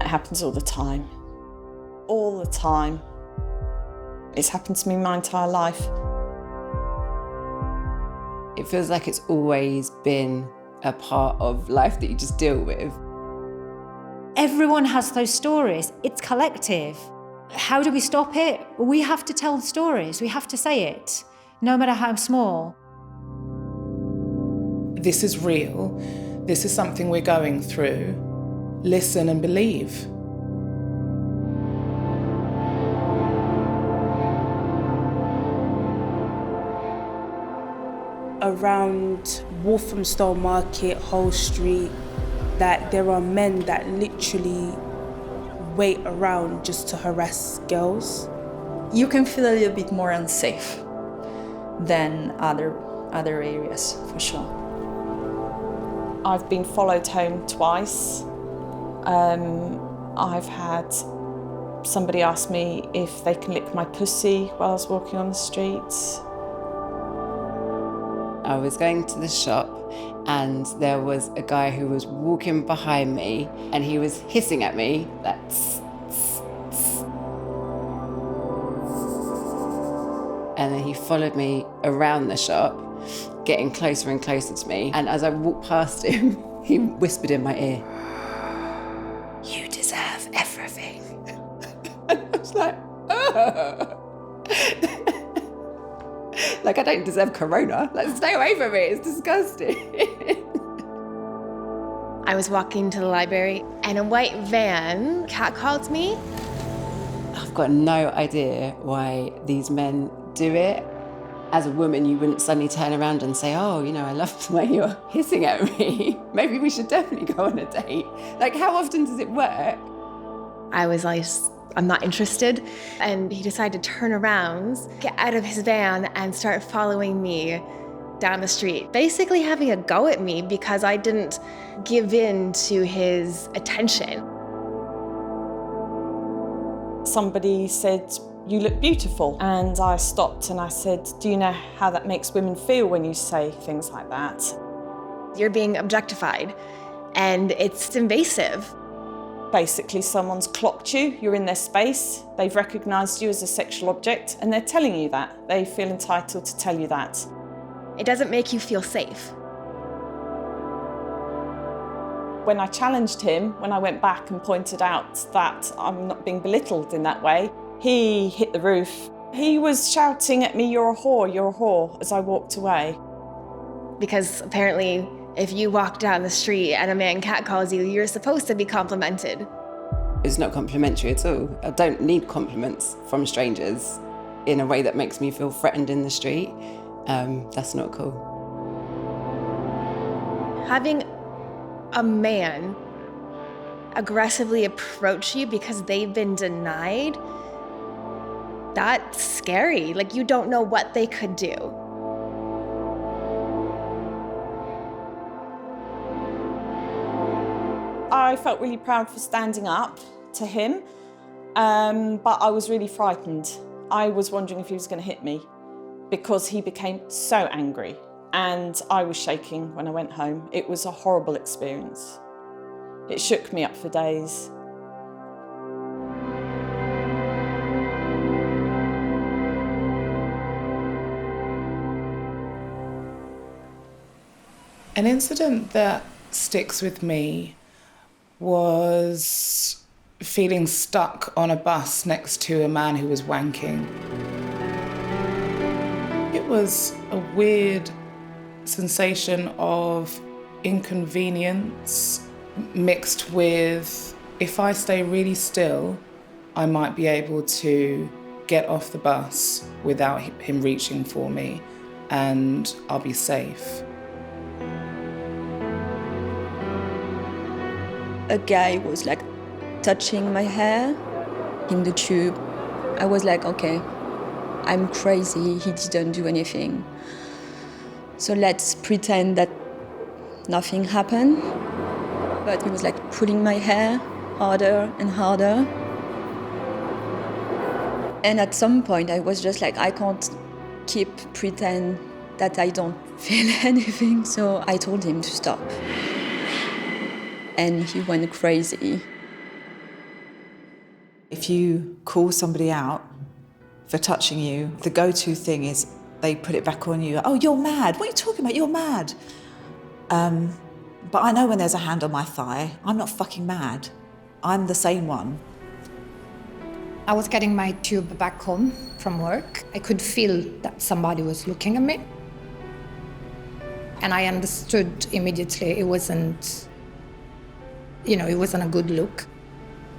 it happens all the time. All the time. It's happened to me my entire life. It feels like it's always been a part of life that you just deal with. Everyone has those stories. It's collective. How do we stop it? We have to tell the stories. We have to say it, no matter how small. This is real. This is something we're going through. Listen and believe. Around Walthamstow Market, Hoe Street, that there are men that literally wait around just to harass girls. You can feel a little bit more unsafe than other areas, for sure. I've been followed home twice. I've had somebody ask me if they can lick my pussy while I was walking on the streets. I was going to the shop and there was a guy who was walking behind me and he was hissing at me, like, tss, tss, tss. And then he followed me around the shop, getting closer and closer to me. And as I walked past him, he whispered in my ear, "You deserve everything." And I was like, oh. Like, I don't deserve corona. Like, stay away from me, it's disgusting. I was walking to the library and a white van catcalled me. I've got no idea why these men do it. As a woman, you wouldn't suddenly turn around and say, "Oh, you know, I love the way you're hissing at me. Maybe we should definitely go on a date." Like, how often does it work? I was like, I'm not interested. And he decided to turn around, get out of his van and start following me down the street, basically having a go at me because I didn't give in to his attention. Somebody said, "You look beautiful." And I stopped and I said, "Do you know how that makes women feel when you say things like that?" You're being objectified and it's invasive. Basically, someone's clocked you, you're in their space, they've recognised you as a sexual object, and they're telling you that. They feel entitled to tell you that. It doesn't make you feel safe. When I challenged him, when I went back and pointed out that I'm not being belittled in that way, he hit the roof. He was shouting at me, "You're a whore," as I walked away. Because apparently, if you walk down the street and a man catcalls you, you're supposed to be complimented. It's not complimentary at all. I don't need compliments from strangers in a way that makes me feel threatened in the street. That's not cool. Having a man aggressively approach you because they've been denied, that's scary. Like, you don't know what they could do. I felt really proud for standing up to him, but I was really frightened. I was wondering if he was going to hit me because he became so angry and I was shaking when I went home. It was a horrible experience. It shook me up for days. An incident that sticks with me was feeling stuck on a bus next to a man who was wanking. It was a weird sensation of inconvenience mixed with, if I stay really still, I might be able to get off the bus without him reaching for me and I'll be safe. A guy was like touching my hair in the tube. I was like, okay, I'm crazy, he didn't do anything. So let's pretend that nothing happened. But he was like pulling my hair harder and harder. And at some point I was just like, I can't keep pretend that I don't feel anything. So I told him to stop. And he went crazy. If you call somebody out for touching you, the go-to thing is they put it back on you. Oh, you're mad. What are you talking about? You're mad. But I know when there's a hand on my thigh, I'm not fucking mad. I'm the sane one. I was getting my tube back home from work. I could feel that somebody was looking at me. And I understood immediately it wasn't a good look.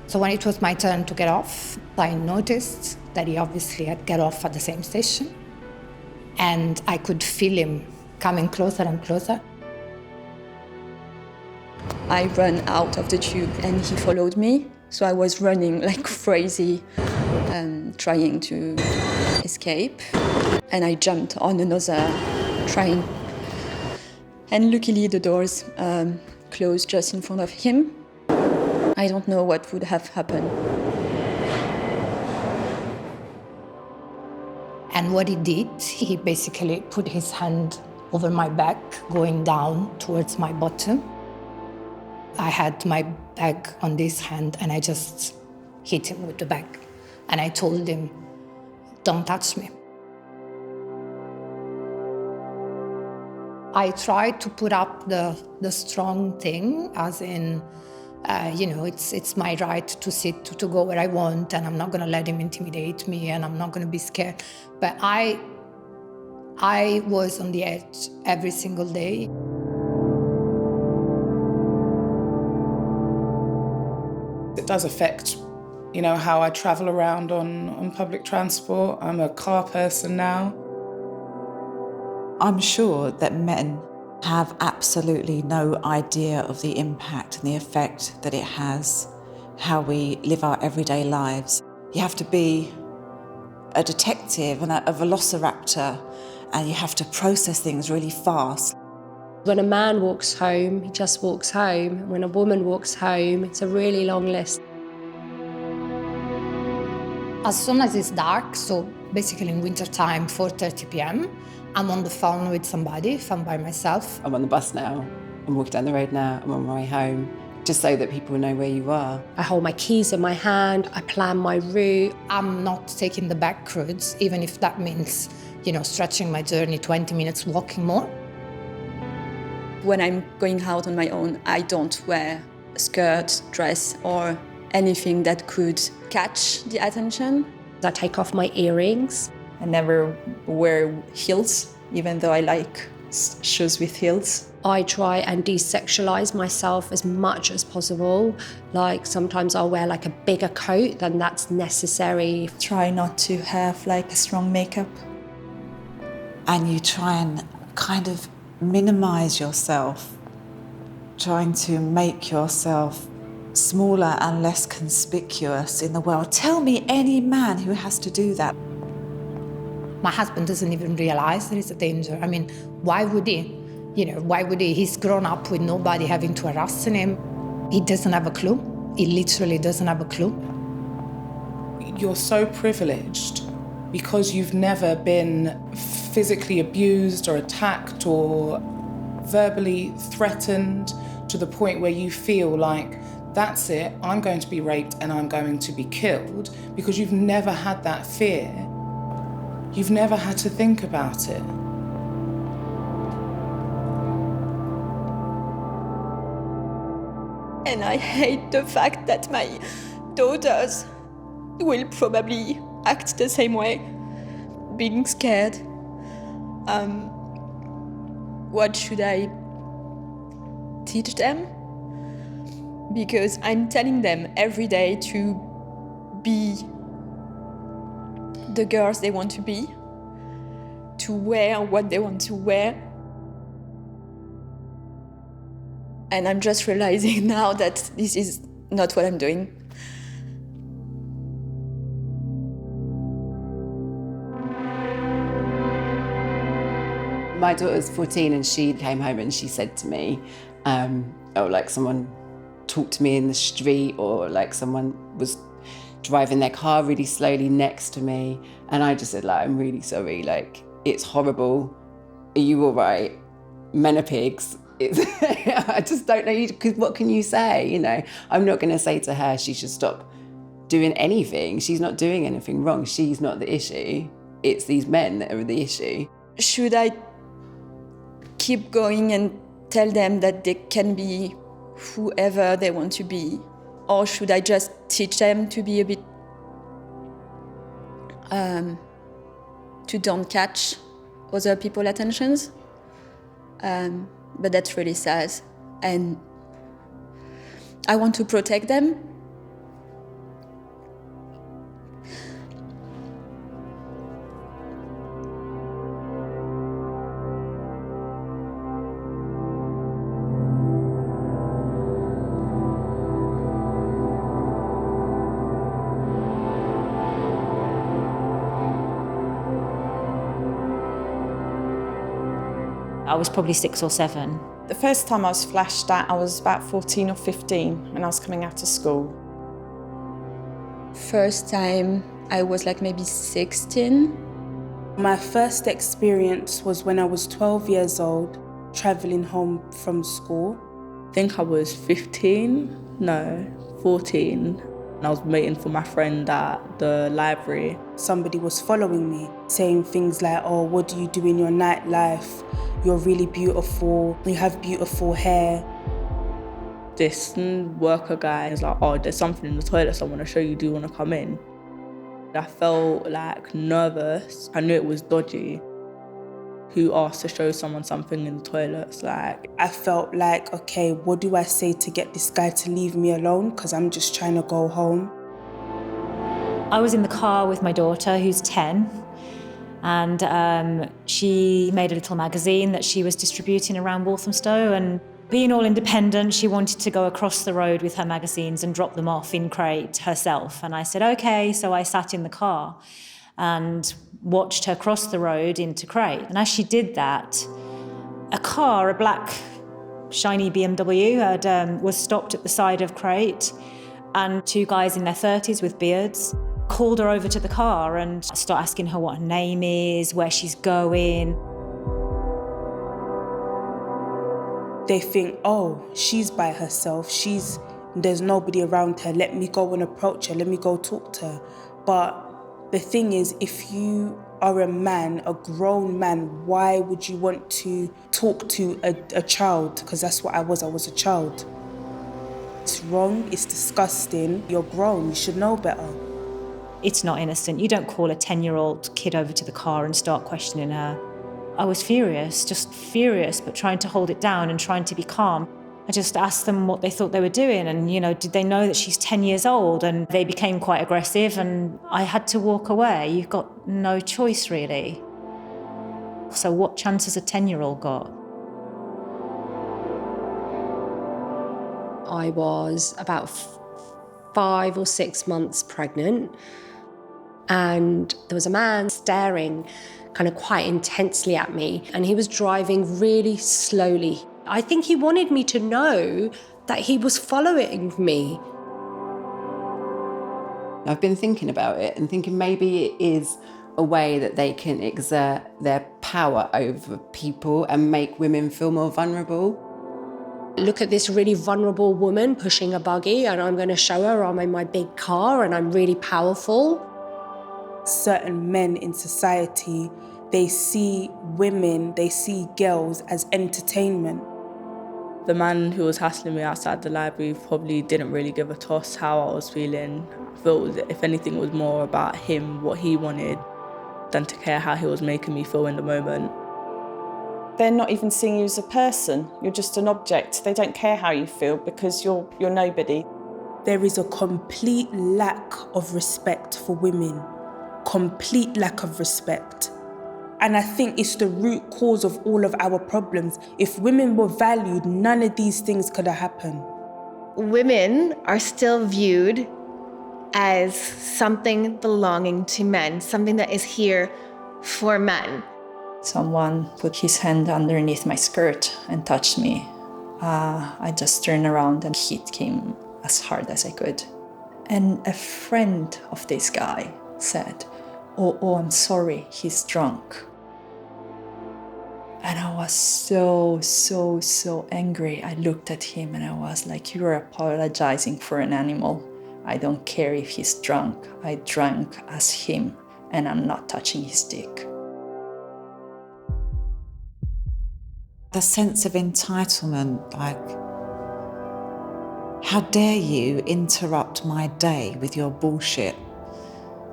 So when it was my turn to get off, I noticed that he obviously had get off at the same station. And I could feel him coming closer and closer. I ran out of the tube and he followed me. So I was running like crazy, trying to escape. And I jumped on another train. And luckily the doors closed just in front of him. I don't know what would have happened. And what he did, he basically put his hand over my back, going down towards my bottom. I had my bag on this hand and I just hit him with the bag. And I told him, don't touch me. I tried to put up the strong thing, as in, it's my right to sit, to go where I want, and I'm not going to let him intimidate me, and I'm not going to be scared. But I was on the edge every single day. It does affect, how I travel around on public transport. I'm a car person now. I'm sure that men have absolutely no idea of the impact and the effect that it has, how we live our everyday lives. You have to be a detective and a velociraptor, and you have to process things really fast. When a man walks home, he just walks home. When a woman walks home, it's a really long list. As soon as it's dark, so basically in wintertime, 4:30 p.m., I'm on the phone with somebody if I'm by myself. I'm on the bus now. I'm walking down the road now. I'm on my way home, just so that people know where you are. I hold my keys in my hand. I plan my route. I'm not taking the back roads, even if that means, stretching my journey 20 minutes walking more. When I'm going out on my own, I don't wear a skirt, dress, or anything that could catch the attention. I take off my earrings. I never wear heels, even though I like shoes with heels. I try and desexualize myself as much as possible. Like sometimes I'll wear like a bigger coat than that's necessary. Try not to have like a strong makeup. And you try and kind of minimize yourself, trying to make yourself smaller and less conspicuous in the world. Tell me any man who has to do that. My husband doesn't even realize there is a danger. I mean, why would he? Why would he? He's grown up with nobody having to harass him. He doesn't have a clue. He literally doesn't have a clue. You're so privileged because you've never been physically abused or attacked or verbally threatened to the point where you feel like, that's it, I'm going to be raped and I'm going to be killed, because you've never had that fear. You've never had to think about it. And I hate the fact that my daughters will probably act the same way, being scared. What should I teach them? Because I'm telling them every day to be the girls they want to be, to wear what they want to wear. And I'm just realizing now that this is not what I'm doing. My daughter's 14 and she came home and she said to me, like someone talked to me in the street, or like someone was driving their car really slowly next to me. And I just said, I'm really sorry, it's horrible. Are you all right? Men are pigs. I just don't know, because what can you say, I'm not going to say to her she should stop doing anything. She's not doing anything wrong. She's not the issue. It's these men that are the issue. Should I keep going and tell them that they can be whoever they want to be? Or should I just teach them to be a bit, to don't catch other people's attentions? But that's really sad. And I want to protect them. I was probably 6 or 7. The first time I was flashed at, I was about 14 or 15 when I was coming out of school. First time I was like maybe 16. My first experience was when I was 12 years old, travelling home from school. I think I was 14. And I was waiting for my friend at the library. Somebody was following me, saying things like, oh, what do you do in your nightlife? You're really beautiful, you have beautiful hair. This worker guy is like, oh, there's something in the toilet I want to show you, do you want to come in? I felt like nervous. I knew it was dodgy. Who asked to show someone something in the toilets? Like, I felt like, okay, what do I say to get this guy to leave me alone? Because I'm just trying to go home. I was in the car with my daughter, who's 10, and she made a little magazine that she was distributing around Walthamstow, and being all independent, she wanted to go across the road with her magazines and drop them off in Crate herself. And I said, okay, so I sat in the car and watched her cross the road into Crate. And as she did that, a black shiny BMW was stopped at the side of Crate, and 2 guys in their 30s with beards called her over to the car and started asking her what her name is, where she's going. They think, oh, she's by herself, there's nobody around her, let me go and approach her, let me go talk to her. But the thing is, if you are a man, a grown man, why would you want to talk to a child? Because that's what I was a child. It's wrong, it's disgusting, you're grown, you should know better. It's not innocent. You don't call a 10-year-old kid over to the car and start questioning her. I was furious, just furious, but trying to hold it down and trying to be calm. I just asked them what they thought they were doing and, did they know that she's 10 years old? And they became quite aggressive and I had to walk away. You've got no choice, really. So what chance has a 10-year-old got? I was about 5 or 6 months pregnant, and there was a man staring kind of quite intensely at me, and he was driving really slowly. I think he wanted me to know that he was following me. I've been thinking about it and thinking maybe it is a way that they can exert their power over people and make women feel more vulnerable. Look at this really vulnerable woman pushing a buggy, and I'm going to show her I'm in my big car and I'm really powerful. Certain men in society, they see women, they see girls as entertainment. the man who was hassling me outside the library probably didn't really give a toss how I was feeling. I felt, if anything, it was more about him, what he wanted, than to care how he was making me feel in the moment. They're not even seeing you as a person. You're just an object. They don't care how you feel because you're nobody. There is a complete lack of respect for women. Complete lack of respect. And I think it's the root cause of all of our problems. If women were valued, none of these things could have happened. Women are still viewed as something belonging to men, something that is here for men. Someone put his hand underneath my skirt and touched me. I just turned around and hit him as hard as I could. And a friend of this guy said, oh, I'm sorry, he's drunk. And I was so angry. I looked at him and I was like, you're apologizing for an animal. I don't care if he's drunk. I drank as him, and I'm not touching his dick. The sense of entitlement, like, how dare you interrupt my day with your bullshit,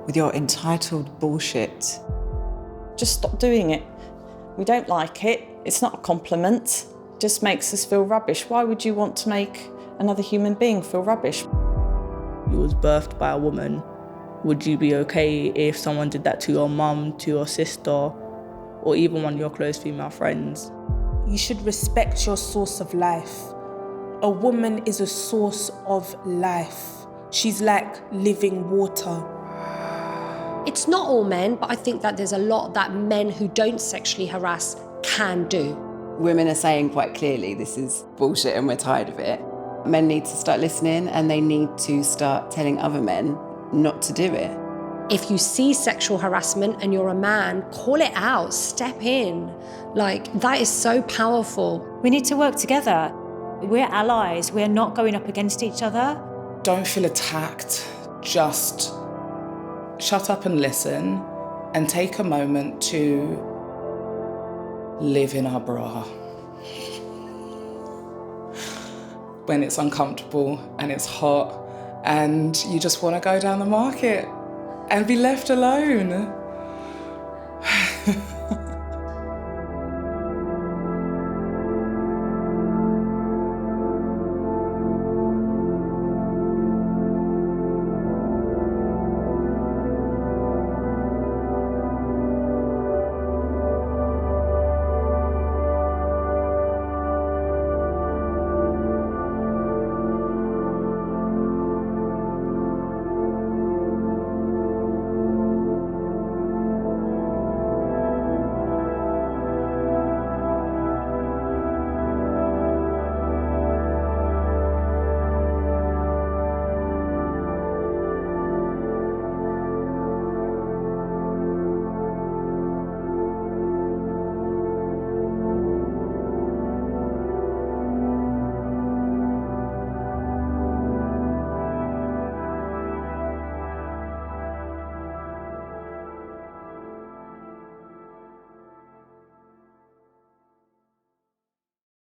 with your entitled bullshit. Just stop doing it. We don't like it. It's not a compliment. It just makes us feel rubbish. Why would you want to make another human being feel rubbish? You was birthed by a woman. Would you be okay if someone did that to your mum, to your sister, or even one of your close female friends? You should respect your source of life. A woman is a source of life. She's like living water. It's not all men, but I think that there's a lot that men who don't sexually harass can do. Women are saying quite clearly this is bullshit and we're tired of it. Men need to start listening and they need to start telling other men not to do it. If you see sexual harassment and you're a man, call it out, step in. Like, that is so powerful. We need to work together. We're allies. We're not going up against each other. Don't feel attacked. Just shut up and listen and take a moment to live in our bra. When it's uncomfortable and it's hot and you just want to go down the market and be left alone.